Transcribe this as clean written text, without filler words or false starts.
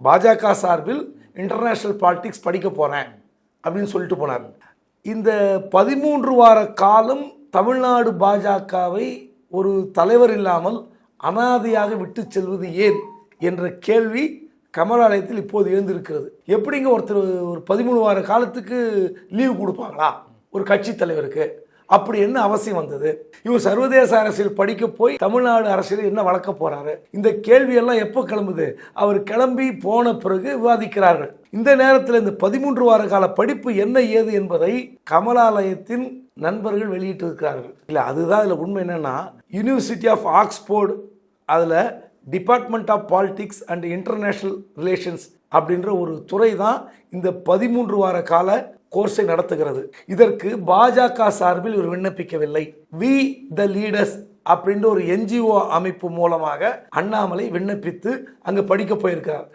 பாஜக சார்பில் international politics படிக்க போகிறேன் அப்படின்னு சொல்லிட்டு போனார். இந்த 13 வார காலம் தமிழ்நாடு பாஜகவை ஒரு தலைவர் இல்லாமல் அனாதையாக விட்டு செல்வது ஏன் என்ற கேள்வி கமலாலயத்தில் இப்போது எழுந்திருக்கிறது. எப்படிங்க ஒருத்தர் ஒரு 13 வார காலத்துக்கு லீவு கொடுப்பாங்களா ஒரு கட்சி தலைவருக்கு? அப்படி என்ன அவசியம் வந்தது? இவர் சர்வதேச அரசியல் படிக்க போய் தமிழ்நாடு அரசியல் என்ன வளர்க்க போறாரு? இந்த கேள்வியெல்லாம் எப்போ கிளம்புது? அவர் கிளம்பி போன பிறகு விவாதிக்கிறார்கள். இந்த நேரத்தில் இந்த 13 வார கால படிப்பு என்ன ஏது என்பதை கமலாலயத்தின் நண்பர்கள் வெளியிட்டிருக்கிறார்கள். இல்லை, அதுதான் இதில் உண்மை. என்னன்னா, யூனிவர்சிட்டி ஆஃப் ஆக்ஸ்போர்ட் அதில் department of politics and international relations அப்படின்ற ஒரு துறை தான் இந்த 13 வார கால கோர்ஸை நடத்துகிறது. இதற்கு பாஜக சார்பில் இவர் விண்ணப்பிக்கவில்லை. வி த லீடர்ஸ் அப்படின்ற ஒரு NGO அமைப்பு மூலமாக அண்ணாமலை விண்ணப்பித்து அங்கே படிக்க போயிருக்கிறார்.